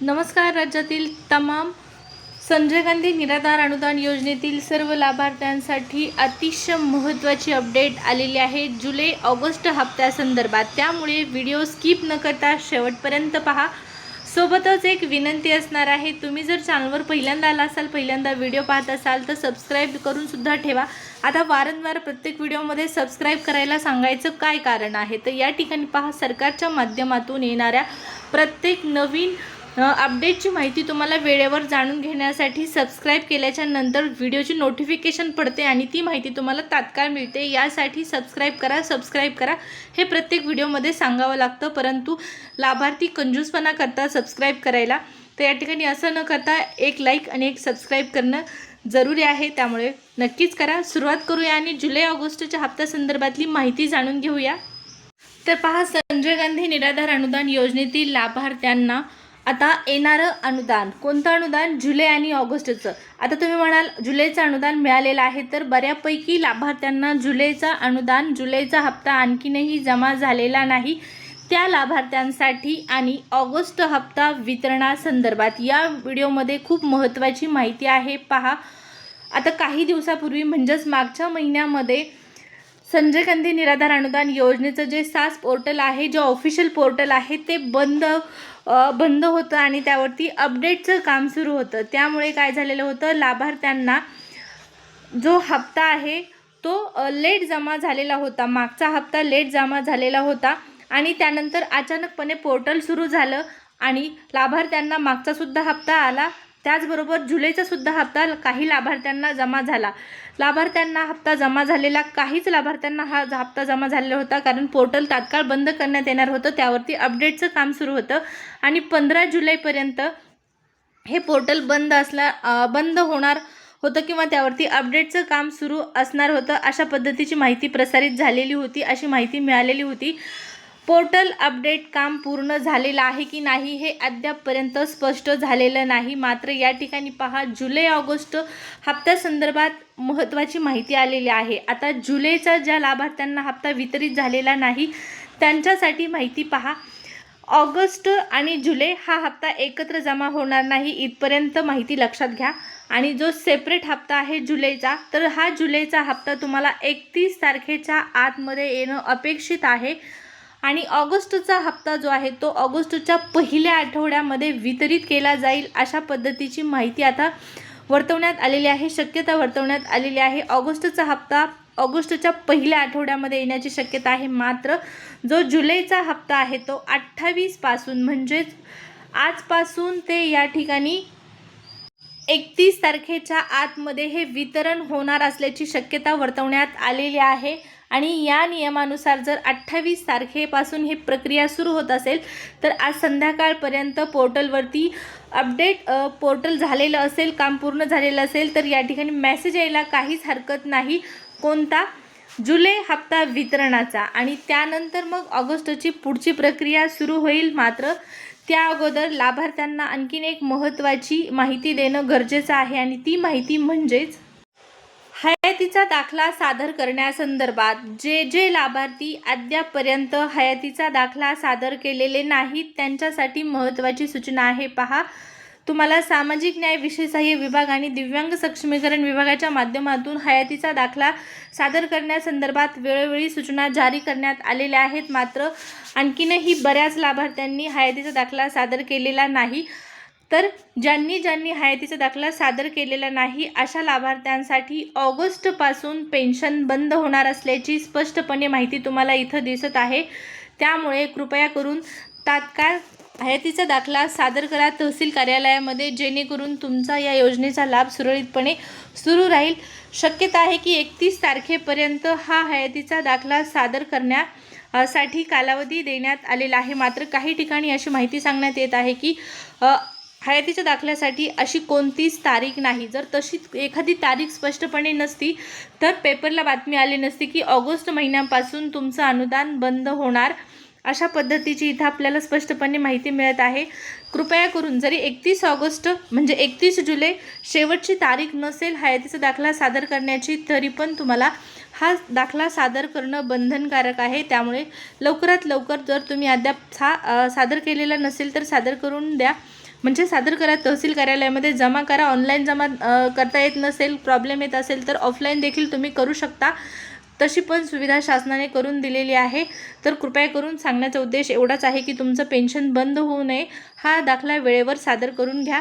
नमस्कार. राज्यातील तमाम संजय गांधी निराधार अनुदान योजनेतील सर्व लाभार्थ्यांसाठी अतिशय महत्त्वाची अपडेट आलेली आहे जुलै ऑगस्ट हप्त्यासंदर्भात. त्यामुळे व्हिडिओ स्किप न करता शेवटपर्यंत पहा. सोबतच एक विनंती असणार आहे, तुम्ही जर चॅनलवर पहिल्यांदा आला असाल, पहिल्यांदा व्हिडिओ पाहत असाल तर सबस्क्राईब करून सुद्धा ठेवा. आता वारंवार प्रत्येक व्हिडिओमध्ये सबस्क्राईब करायला सांगायचं काय कारण आहे, तर या ठिकाणी पहा, सरकारच्या माध्यमातून येणाऱ्या प्रत्येक नवीन अपडेटची माहिती तुम्हाला वेळेवर जाणून घेण्यासाठी सबस्क्राईब केल्याच्या नंतर व्हिडिओची नोटिफिकेशन पडते आणि ती माहिती तुम्हाला तात्काळ मिळते. यासाठी सबस्क्राईब करा. हे प्रत्येक व्हिडिओमध्ये सांगावं लागतं, परंतु लाभार्थी कंजूसपणा करतात सबस्क्राईब करायला. तर या ठिकाणी असं न करता एक लाईक आणि एक सबस्क्राईब करणं जरुरी आहे, त्यामुळे नक्कीच करा. सुरुवात करूया आणि जुलै ऑगस्टच्या हप्त्यासंदर्भातली माहिती जाणून घेऊया. तर पहा, संजय गांधी निराधार अनुदान योजनेतील लाभार्थ्यांना आता येणारं अनुदान, कोणतं अनुदान? जुलै आणि ऑगस्टचं. आता तुम्ही म्हणाल जुलैचं अनुदान मिळालेलं आहे, तर बऱ्यापैकी लाभार्थ्यांना जुलैचा हप्ता आणखीनही जमा झालेला नाही. त्या लाभार्थ्यांसाठी आणि ऑगस्ट हप्ता वितरणासंदर्भात या व्हिडिओमध्ये खूप महत्त्वाची माहिती आहे. पहा, आता काही दिवसापूर्वी म्हणजेच मागच्या महिन्यामध्ये संजय गांधी निराधार अनुदान योजनेचं जे सास पोर्टल आहे, जे ऑफिशियल पोर्टल आहे, ते बंद होतं आणि त्यावरती अपडेटचं काम सुरू होतं. त्यामुळे काय झालेलं होतं, लाभार्थ्यांना जो हप्ता आहे तो लेट जमा झालेला होता. मागचा हप्ता लेट जमा झालेला होता आणि त्यानंतर अचानकपणे पोर्टल सुरू झालं आणि लाभार्थ्यांना मागचा सुद्धा हप्ता आला. त्याचबरोबर जुलैचा सुद्धा हप्ता काही लाभार्थ्यांना जमा झाला. लाभार्थ्यांना हप्ता जमा झालेला, काहीच लाभार्थ्यांना हा हप्ता जमा झालेला होता, कारण पोर्टल तात्काळ बंद करण्यात येणार होतं. त्यावरती अपडेटचं काम सुरू होतं आणि 15 जुलैपर्यंत हे पोर्टल बंद होणार होतं किंवा त्यावरती अपडेटचं काम सुरू असणार होतं. अशा पद्धतीची माहिती प्रसारित झालेली होती, अशी माहिती मिळालेली होती. पोर्टल अपडेट काम पूर्ण झालेलं आहे की नाही हे अद्यापपर्यंत स्पष्ट झालेलं नाही. मात्र या ठिकाणी पहा, जुलै ऑगस्ट हप्त्यासंदर्भात महत्त्वाची माहिती आलेली आहे. आता जुलैचा ज्या लाभार्थ्यांना हप्ता वितरित झालेला नाही त्यांच्यासाठी माहिती पहा. ऑगस्ट आणि जुलै हा हप्ता एकत्र जमा होणार नाही, इथपर्यंत माहिती लक्षात घ्या. आणि जो सेपरेट हप्ता आहे जुलैचा, तर हा जुलैचा हप्ता तुम्हाला 31 तारखेच्या आतमध्ये येणं अपेक्षित आहे आणि ऑगस्टचा हप्ता जो आहे तो ऑगस्टच्या पहिल्या आठवड्यामध्ये वितरित केला जाईल, अशा पद्धतीची माहिती आता वर्तवण्यात आलेली आहे, शक्यता वर्तवण्यात आलेली आहे. ऑगस्टचा हप्ता ऑगस्टच्या पहिल्या आठवड्यामध्ये येण्याची शक्यता आहे. मात्र जो जुलैचा हप्ता आहे तो 28 पासून, म्हणजेच आजपासून ते या ठिकाणी 31 तारखेच्या आतमध्ये हे वितरण होणार असल्याची शक्यता वर्तवण्यात आलेली आहे. आणि या नियमानुसार जर 28 तारखेपासून ही प्रक्रिया सुरू होत असेल तर आज संध्याकाळपर्यंत पोर्टलवरती पोर्टल झालेलं असेल, काम पूर्ण झालेलं असेल, तर या ठिकाणी मेसेज यायला काहीच हरकत नाही. कोणता? जुलै हप्ता वितरणाचा. आणि त्यानंतर मग ऑगस्टची पुढची प्रक्रिया सुरू होईल. मात्र त्या अगोदर लाभार्थ्यांना आणखीन एक महत्त्वाची माहिती देणं गरजेचं आहे आणि ती माहिती म्हणजेच हयातीचा दाखला सादर करण्यासंदर्भात जे लाभार्थी अद्यापपर्यंत हयातीचा दाखला सादर केलेले नाहीत त्यांच्यासाठी महत्त्वाची सूचना आहे. पहा, तुम्हाला सामाजिक न्याय विशेष सहाय्य विभाग आणि दिव्यांग सक्षमीकरण विभागाच्या माध्यमातून हयातीचा दाखला सादर करण्यासंदर्भात वेळोवेळी सूचना जारी करण्यात आलेल्या आहेत. मात्र आणखीनही बऱ्याच लाभार्थ्यांनी हयातीचा दाखला सादर केलेला नाही. तर ज्यांनी हयातीचा दाखला सादर केलेला नाही अशा लाभार्थ्यांसाठी ऑगस्टपासून पेन्शन बंद होणार असल्याची स्पष्टपणे माहिती तुम्हाला इथं दिसत आहे. त्यामुळे कृपया करून तात्काळ हयातीचा दाखला सादर करा तहसील कार्यालयामध्ये, जेणेकरून तुमचा या योजनेचा लाभ सुरळीतपणे सुरू राहील. शक्यता आहे की 31 तारखेपर्यंत हा हयातीचा दाखला सादर करण्यासाठी कालावधी देण्यात आलेला आहे. मात्र काही ठिकाणी अशी माहिती सांगण्यात येत आहे की हयातीच्या दाखल्यासाठी अशी कोणतीच तारीख नाही. जर तशी एखादी तारीख स्पष्टपणे नसती तर पेपरला बातमी आली नसती की ऑगस्ट महिन्यापासून तुमचं अनुदान बंद होणार, अशा पद्धतीची इथं आपल्याला स्पष्टपणे माहिती मिळत आहे. कृपया करून जरी 31 ऑगस्ट म्हणजे 31 जुलै शेवटची तारीख नसेल हयातीचा दाखला सादर करण्याची, तरी पण तुम्हाला हा दाखला सादर करणं बंधनकारक आहे. त्यामुळे लवकरात लवकर जर तुम्ही अद्याप सादर केलेला नसेल तर सादर करून द्या. म्हणजे सादर करा, तहसील कार्यालयामध्ये जमा करा. ऑनलाईन जमा करता येत नसेल, प्रॉब्लेम येत असेल तर ऑफलाईन देखील तुम्ही करू शकता. तशी पण सुविधा शासनाने करून दिलेली आहे. तर कृपया करून सांगण्याचा उद्देश एवढाच आहे की तुमचं पेन्शन बंद होऊ नये, हा दाखला वेळेवर सादर करून घ्या.